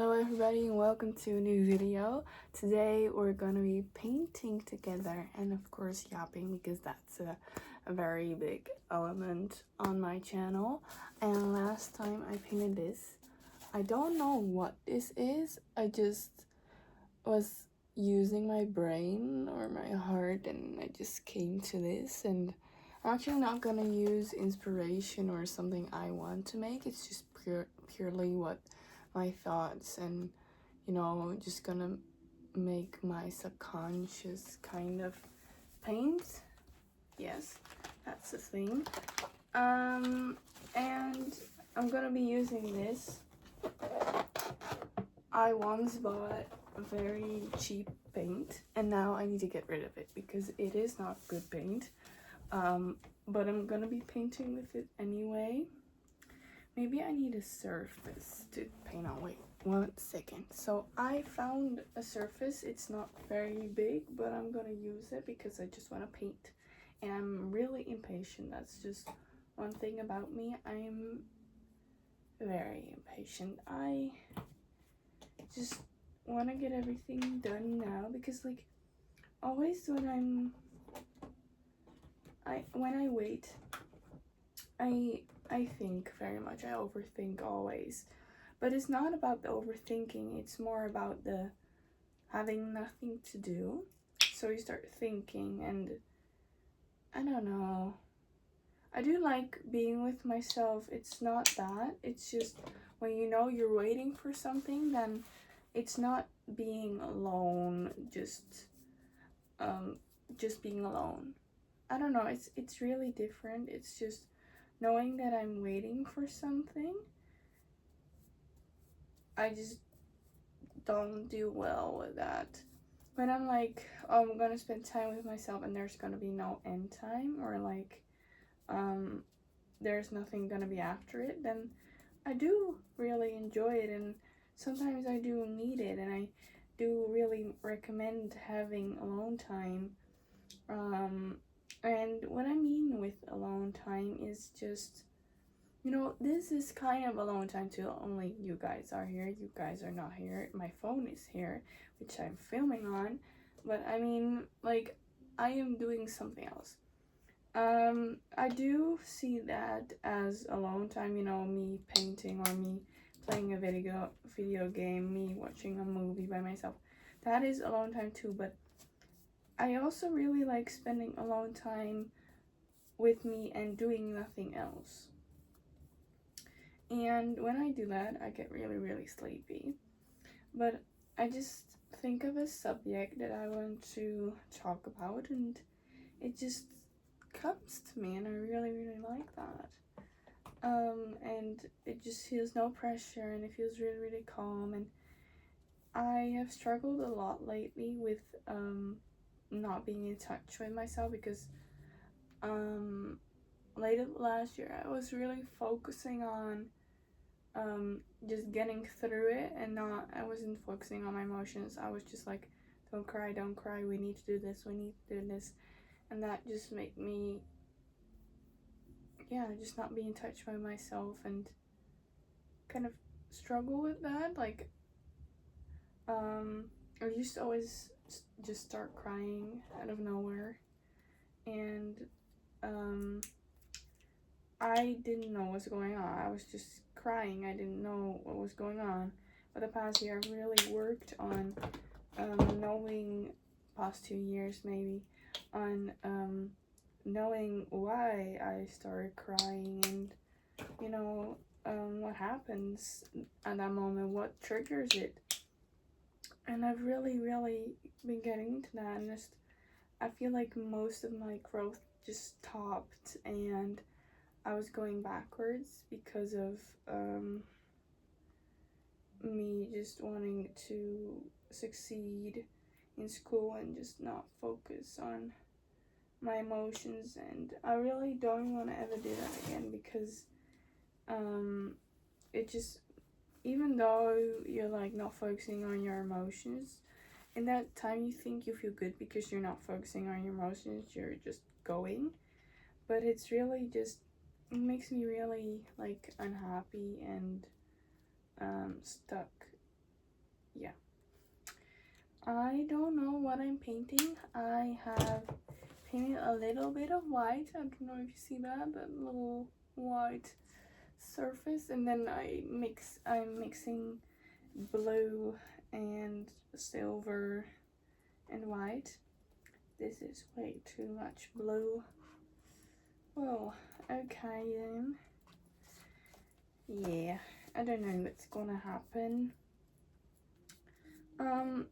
Hello everybody and welcome to a new video. Today we're gonna be painting together and of course yapping because that's a very big element on my channel. And last time I painted this. I don't know what this is. I just was using my brain or my heart and I just came to this, and I'm actually not gonna use inspiration or something I want to make. It's just purely what my thoughts, and just gonna make my subconscious kind of paint. Yes, that's the thing. And I'm gonna be using this. I once bought a very cheap paint and now I need to get rid of it because it is not good paint. But I'm gonna be painting with it anyway. Maybe I need a surface to paint on. Wait, 1 second. So I found a surface. It's not very big, but I'm gonna use it because I just want to paint. And I'm really impatient. That's just one thing about me. I'm very impatient. I just want to get everything done now because, like, always when I wait, I think very much. I overthink always. But it's not about the overthinking, it's more about the having nothing to do. So you start thinking, and I don't know. I do like being with myself. It's not that. It's just when you know you're waiting for something, then it's not being alone, just being alone. I don't know. It's really different. It's just knowing that I'm waiting for something. I just don't do well with that. When I'm like, oh, I'm gonna spend time with myself and there's gonna be no end time, or like there's nothing gonna be after it, then I do really enjoy it, and sometimes I do need it, and I do really recommend having alone time. And what I mean with alone time is just, this is kind of alone time too. Only you guys are here. You guys are not here. My phone is here, which I'm filming on. But I mean, like, I am doing something else. I do see that as alone time, me painting or me playing a video game, me watching a movie by myself. That is alone time too, but I also really like spending alone time with me and doing nothing else. And when I do that, I get really, really sleepy. But I just think of a subject that I want to talk about, and it just comes to me, and I really, really like that. And it just feels no pressure, and it feels really, really calm. And I have struggled a lot lately with not being in touch with myself because late last year I was really focusing on just getting through it, and I wasn't focusing on my emotions. I was just like, don't cry, we need to do this, and that just made me just not be in touch with myself and kind of struggle with that. Like I used to always just start crying out of nowhere, and I didn't know what's going on. I was just crying. I didn't know what was going on. But the past year, I've really worked on knowing, past 2 years maybe, on knowing why I started crying, and what happens at that moment, what triggers it. And I've really, really been getting into that, and just I feel like most of my growth just stopped, and I was going backwards because of me just wanting to succeed in school and just not focus on my emotions. And I really don't want to ever do that again because it just, even though you're like not focusing on your emotions, in that time you think you feel good because you're not focusing on your emotions, you're just going. But it's really just, it makes me really like unhappy and stuck I don't know what I'm painting. I have painted a little bit of white. I don't know if you see that little white surface, and then I'm mixing blue and silver and white. This is way too much blue. Well, okay then. Yeah, I don't know what's gonna happen.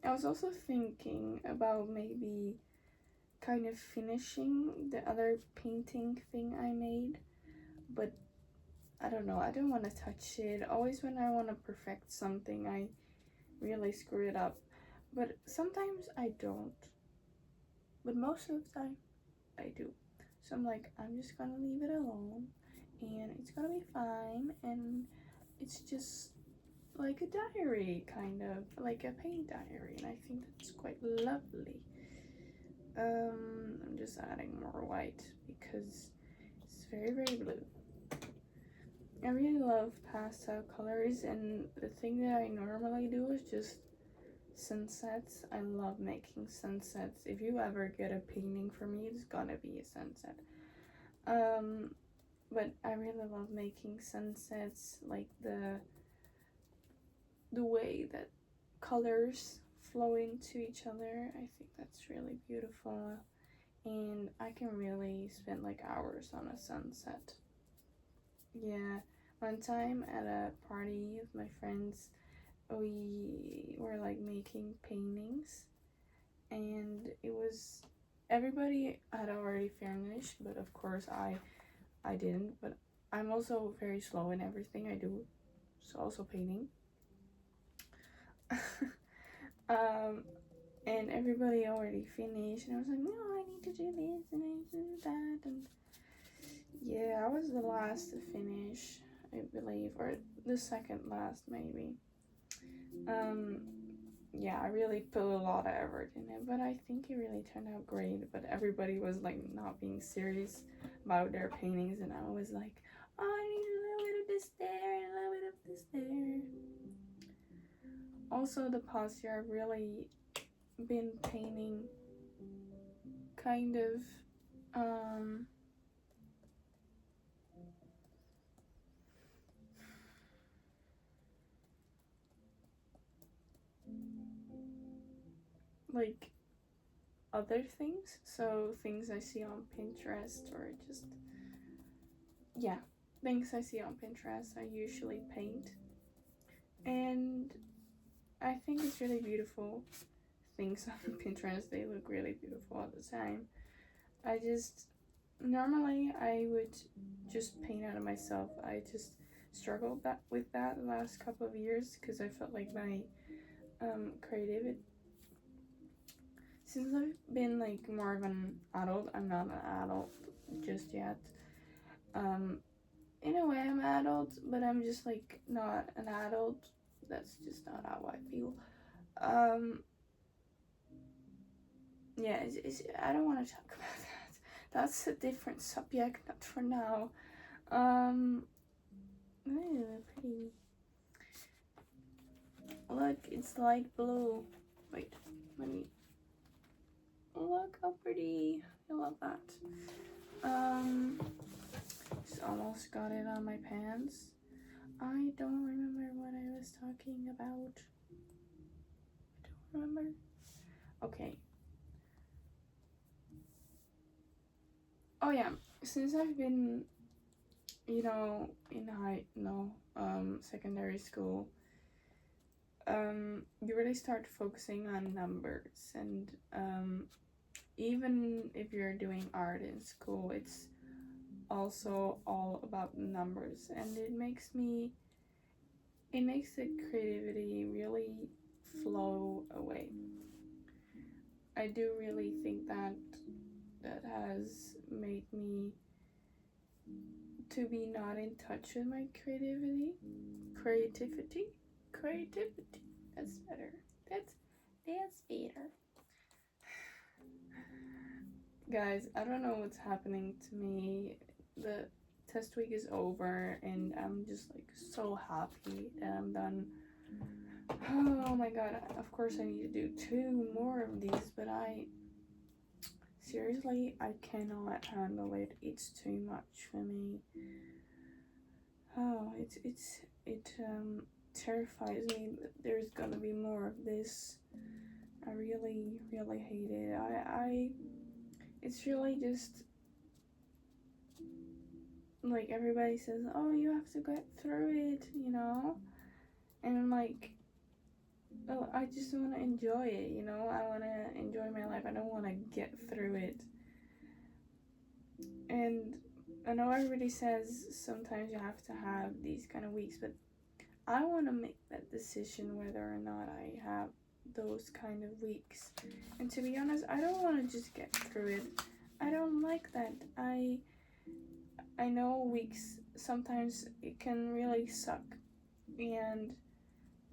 I was also thinking about maybe kind of finishing the other painting thing I made, but I don't know, I don't want to touch it. Always when I want to perfect something, I really screw it up, but sometimes I don't, but most of the time I do. So I'm like, I'm just gonna leave it alone and it's gonna be fine, and it's just like a diary, kind of like a paint diary, and I think that's quite lovely. I'm just adding more white because it's very, very blue. I really love pastel colors, and the thing that I normally do is just sunsets. I love making sunsets. If you ever get a painting from me, it's gonna be a sunset. But I really love making sunsets, like the way that colors flow into each other. I think that's really beautiful, and I can really spend like hours on a sunset. Yeah, one time at a party with my friends, we were like making paintings, and it was, everybody had already finished, but of course I didn't. But I'm also very slow in everything I do, so also painting. And everybody already finished, and I was like, no, I need to do this and I need to do that, and yeah, I was the last to finish, I believe, or the second last maybe. Yeah, I really put a lot of effort in it, but I think it really turned out great. But everybody was like not being serious about their paintings, and I was like, oh, I need a little bit of this there and a little bit of this there. Also, the past year I've really been painting kind of like other things, so things I see on Pinterest, or just, yeah, things I see on Pinterest I usually paint, and I think it's really beautiful. Things on Pinterest, they look really beautiful all the time. I just, normally I would just paint out of myself. I just struggled with that the last couple of years because I felt like my creativity, since I've been like more of an adult, I'm not an adult just yet. In a way I'm an adult, but I'm just like not an adult. That's just not how I feel. Yeah, I don't want to talk about that. That's a different subject, not for now. Ooh, pretty. Look, it's light blue. Wait, let me. Look how pretty. I love that. Just almost got it on my pants. I don't remember what I was talking about. I don't remember. Okay. Oh yeah, since I've been, in secondary school, you really start focusing on numbers, and even if you're doing art in school, it's also all about numbers, and it makes the creativity really flow away. I do really think that has made me to be not in touch with my creativity. That's better. That's better. Guys, I don't know what's happening to me. The test week is over, and I'm just like so happy that I'm done Oh my god, of course I need to do 2 more of these, but seriously, I cannot handle it. It's too much for me. Oh, it terrifies me that there's gonna be more of this. I really, really hate it. It's really just like everybody says, oh, you have to get through it, you know? And I'm like, oh, I just want to enjoy it, you know? I want to enjoy my life. I don't want to get through it. And I know everybody says sometimes you have to have these kind of weeks, but I want to make that decision whether or not I have those kind of weeks. And to be honest, I don't want to just get through it. I don't like that. I know weeks sometimes it can really suck, and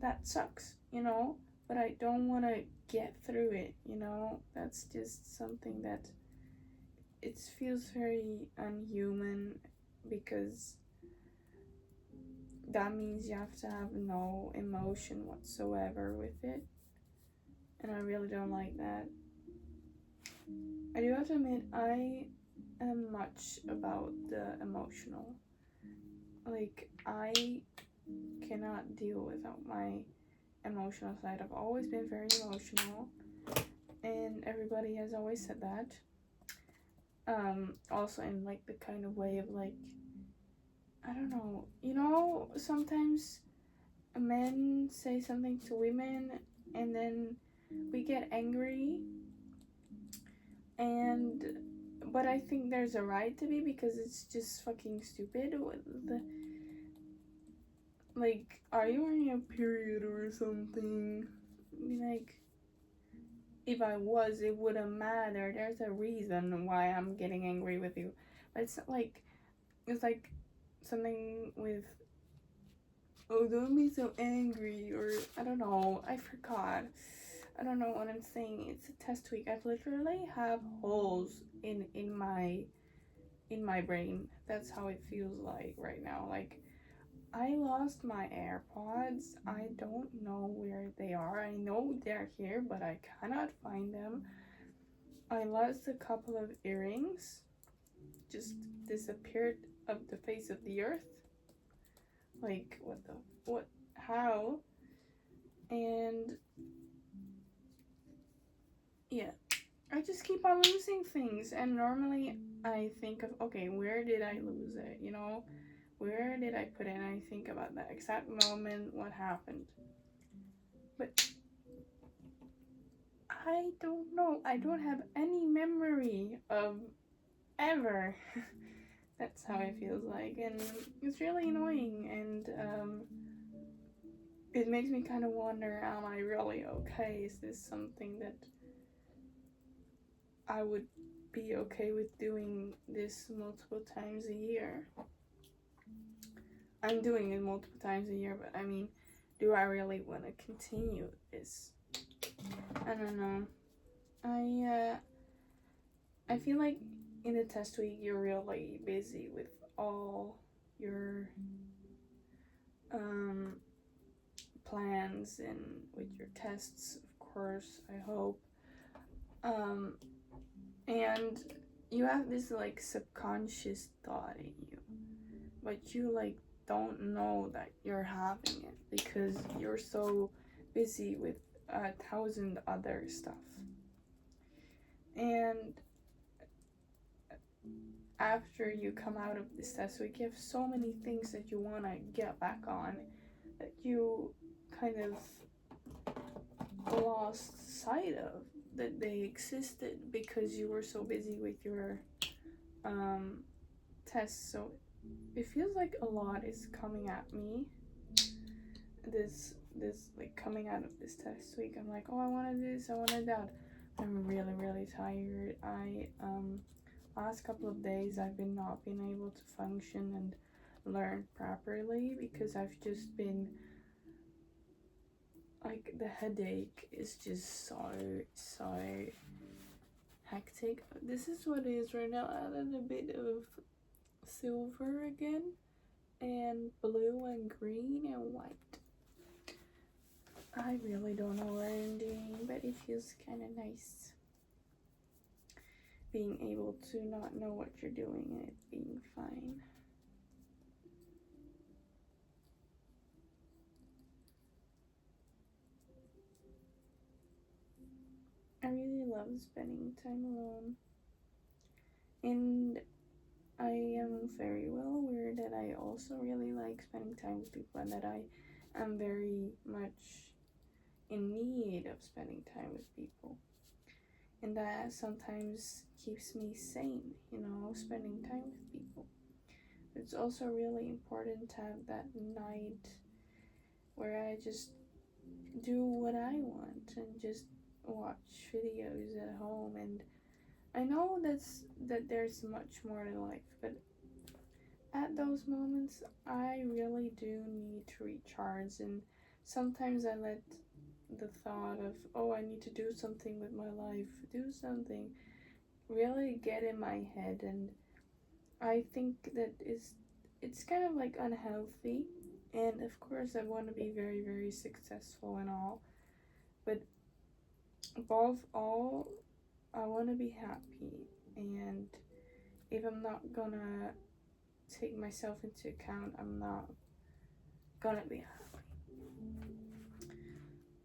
that sucks, you know, but I don't want to get through it, you know. That's just something that it feels very unhuman, because that means you have to have no emotion whatsoever with it, and I really don't like that. I do have to admit, I am much about the emotional. Like, I cannot deal without my emotional side. I've always been very emotional, and everybody has always said that. Also in like the kind of way of like, I don't know, you know, sometimes men say something to women and then we get angry, and but I think there's a right to be, because it's just fucking stupid. Like, are you on your period or something? I mean, like, if I was, it wouldn't matter. There's a reason why I'm getting angry with you. But it's not like, it's like something with, oh, don't be so angry, or I don't know, I forgot. I don't know what I'm saying. It's a test week. I've literally have holes in my brain. That's how it feels like right now. Like, I lost my AirPods. I don't know where they are. I know they're here, but I cannot find them. I lost a couple of earrings. Just disappeared of the face of the earth. Like, how? And yeah, I just keep on losing things. And normally I think of, okay, where did I lose it? You know, where did I put it? And I think about that exact moment, what happened. But I don't know. I don't have any memory of ever. That's how it feels like. And it's really annoying. And it makes me kind of wonder, am I really okay? Is this something that I would be okay with doing this multiple times a year? I'm doing it multiple times a year, but I mean, do I really want to continue this? I don't know. I feel like in the test week you're really busy with all your plans and with your tests, of course, I hope. And you have this like subconscious thought in you, but you like don't know that you're having it because you're so busy with 1,000 other stuff. And after you come out of this test week, you have so many things that you want to get back on that you kind of lost sight of that they existed because you were so busy with your tests. So it feels like a lot is coming at me this like coming out of this test week. I'm like, oh, I wanted this, I wanted that. I'm really, really tired. I last couple of days I've been not been able to function and learn properly because I've just been like, the headache is just so hectic. This is what it is right now. I added a bit of silver again, and blue and green and white. I really don't know what I'm doing, but it feels kind of nice being able to not know what you're doing and it being fine. I really love spending time alone, and I am very well aware that I also really like spending time with people and that I am very much in need of spending time with people. And that sometimes keeps me sane, spending time with people. It's also really important to have that night where I just do what I want and just watch videos at home. And I know that there's much more to life, but at those moments I really do need to recharge, and sometimes I let the thought of, oh, I need to do something with my life, do something, really get in my head. And I think that it's kind of like unhealthy. And of course I want to be very, very successful and all, but above all I want to be happy. And if I'm not gonna take myself into account, I'm not gonna be happy.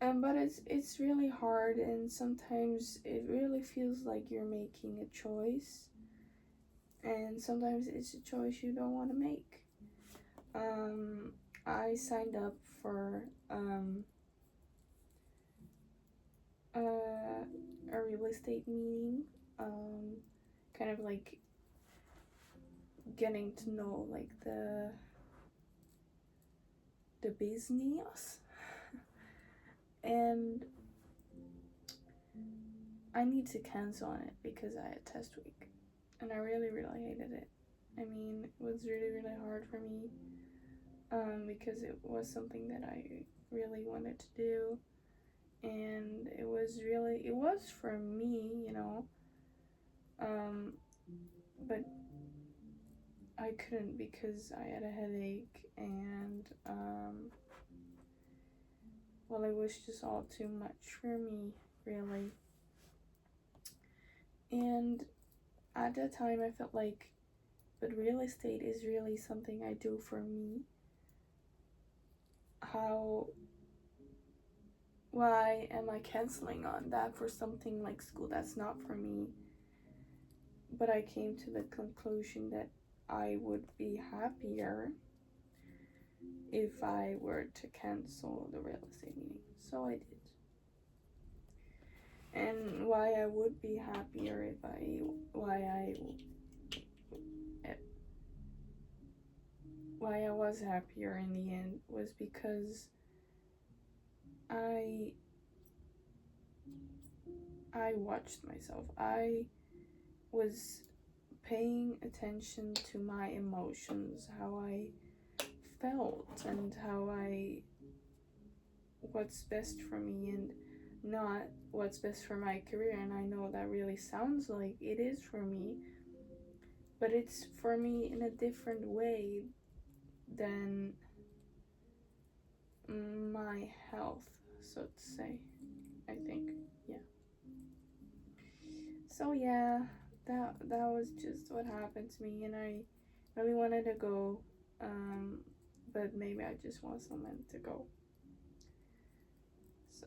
But it's really hard, and sometimes it really feels like you're making a choice, and sometimes it's a choice you don't want to make. I signed up for a real estate meeting, kind of like getting to know like the business. And I need to cancel on it because I had test week, and I really, really hated it. I mean, it was really, really hard for me, because it was something that I really wanted to do, and it was for me, but I couldn't because I had a headache, and well, it was just all too much for me, really. And at that time I felt like, but real estate is really something I do for me. Why am I canceling on that for something like school that's not for me? But I came to the conclusion that I would be happier if I were to cancel the real estate meeting. So I did. And why I would be happier why I was happier in the end was because I watched myself. I was paying attention to my emotions, how I felt, and what's best for me, and not what's best for my career. And I know that really sounds like it is for me, but it's for me in a different way than my health, so to say, I think. Yeah. So yeah, that was just what happened to me, and I really wanted to go, but maybe I just want someone to go. So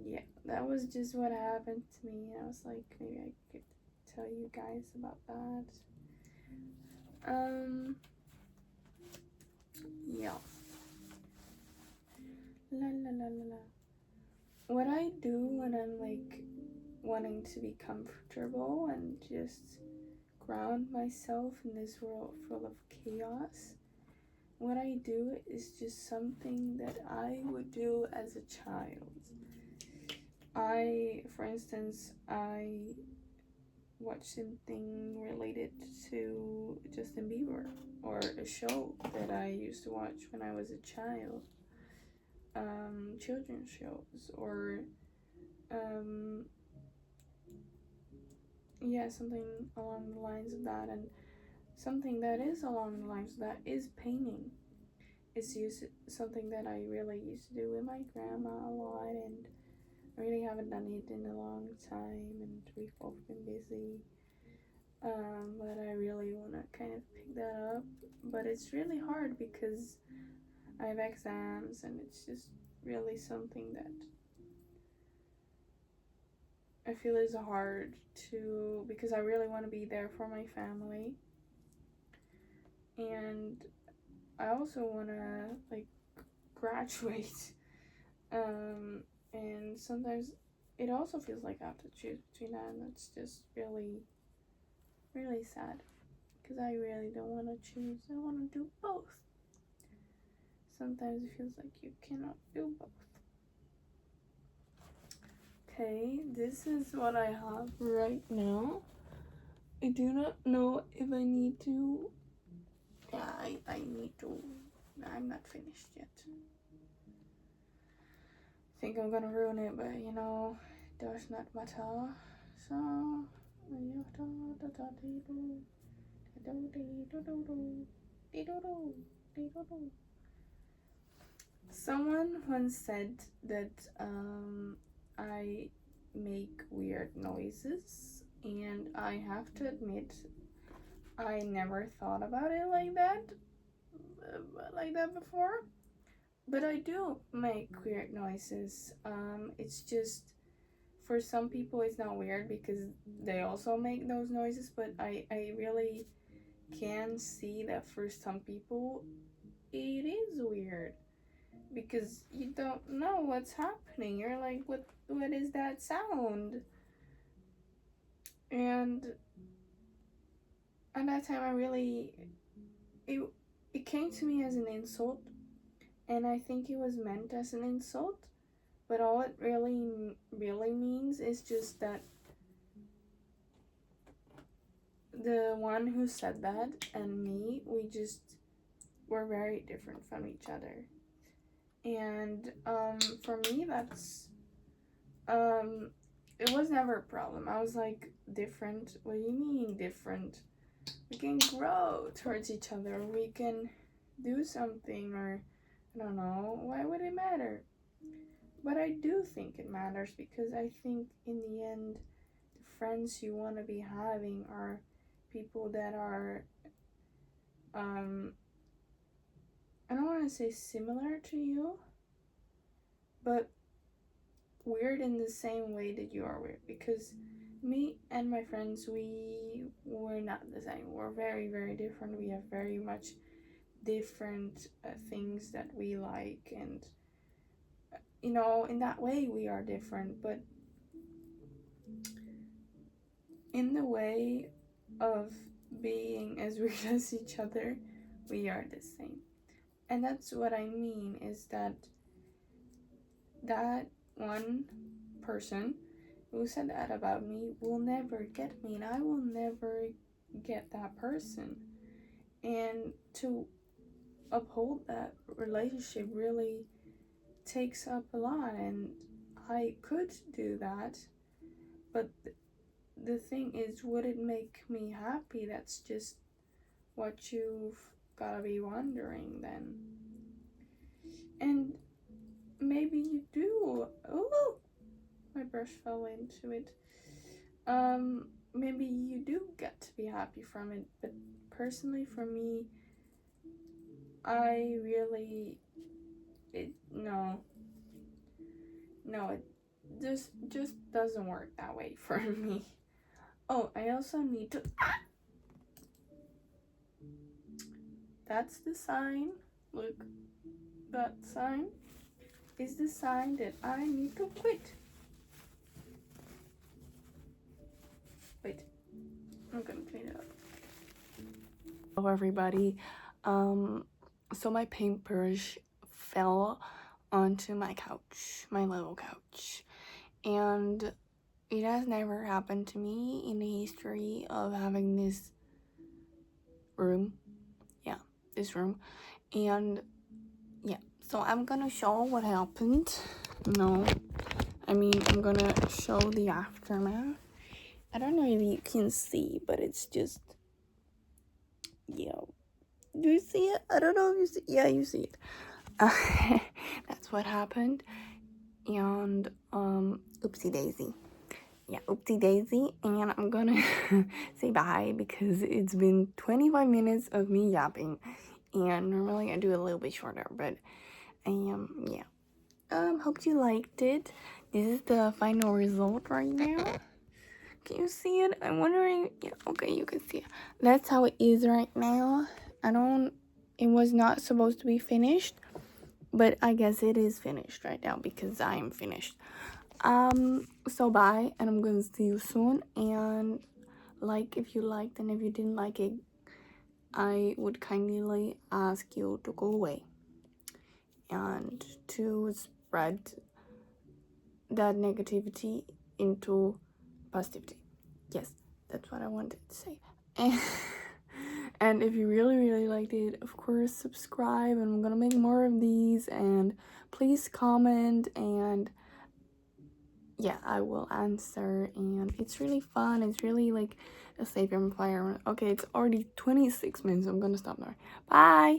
yeah, that was just what happened to me. I was like, maybe I could tell you guys about that. Yeah. La la la la la. What I do when I'm like wanting to be comfortable and just ground myself in this world full of chaos, what I do is just something that I would do as a child. For instance, I watch something related to Justin Bieber, or a show that I used to watch when I was a child, children's shows, or something along the lines of that. And something that is along the lines of that is painting. it's something that I really used to do with my grandma a lot, and I really haven't done it in a long time, and we've both been busy. But I really want to kind of pick that up, but it's really hard because I have exams, and it's just really something that I feel is hard to, because I really want to be there for my family, and I also want to like graduate. And sometimes it also feels like I have to choose between that, and that's just really, really sad because I really don't want to choose. I want to do both. Sometimes it feels like you cannot do both. Okay, this is what I have right now. I do not know if I need to. Yeah, I need to. I'm not finished yet. I think I'm gonna ruin it, but it does not matter. So, someone once said that I make weird noises, and I have to admit, I never thought about it like that before. But I do make weird noises. It's just, for some people it's not weird because they also make those noises, but I really can see that for some people it is weird because you don't know what's happening. You're like, what is that sound? And at that time it came to me as an insult, and I think it was meant as an insult, but all it really means is just that the one who said that and me, we're very different from each other. And for me, that's it was never a problem. I was like, different? What do you mean different? We can grow towards each other. We can do something, or I don't know. Why would it matter? But I do think it matters because I think in the end, the friends you want to be having are people that are, I don't want to say similar to you, but weird in the same way that you are weird. Because me and my friends, we're not the same. We're very, very different. We have very much different things that we like, and in that way we are different, but in the way of being as weird as each other, we are the same. And that's what I mean, is that one person who said that about me will never get me, and I will never get that person. And to uphold that relationship really takes up a lot, and I could do that, but the thing is, would it make me happy? That's just what you've gotta be wondering then. And maybe you do. Oh, my brush fell into it. Maybe you do get to be happy from it, but personally for me, I really, no, it just doesn't work that way for me. Oh, I also need to, that's the sign, look, that sign is the sign that I need to quit. Wait, I'm gonna clean it up. Hello everybody. So my paintbrush fell onto my couch, my little couch, and it has never happened to me in the history of having this room. This room. And yeah, so I'm gonna show what happened. No, I mean, I'm gonna show the aftermath. I don't know if you can see, but it's just, Do you see it? I don't know if you see. Yeah, you see it. That's what happened. And oopsie daisy. Yeah, oopsie daisy. And I'm gonna say bye because it's been 25 minutes of me yapping, and normally I do a little bit shorter, but yeah. Hope you liked it. This is the final result right now. Can you see it? I'm wondering. Yeah, okay, you can see it. That's how it is right now. It was not supposed to be finished, but I guess it is finished right now because I am finished. So bye, and I'm gonna see you soon. And like if you liked, and if you didn't like it, I would kindly ask you to go away and to spread that negativity into positivity. Yes, that's what I wanted to say. And if you really liked it, of course subscribe, and I'm gonna make more of these, and please comment, and yeah, I will answer. And it's really fun. It's really like a safe environment. Okay, it's already 26 minutes. I'm gonna stop now. Bye.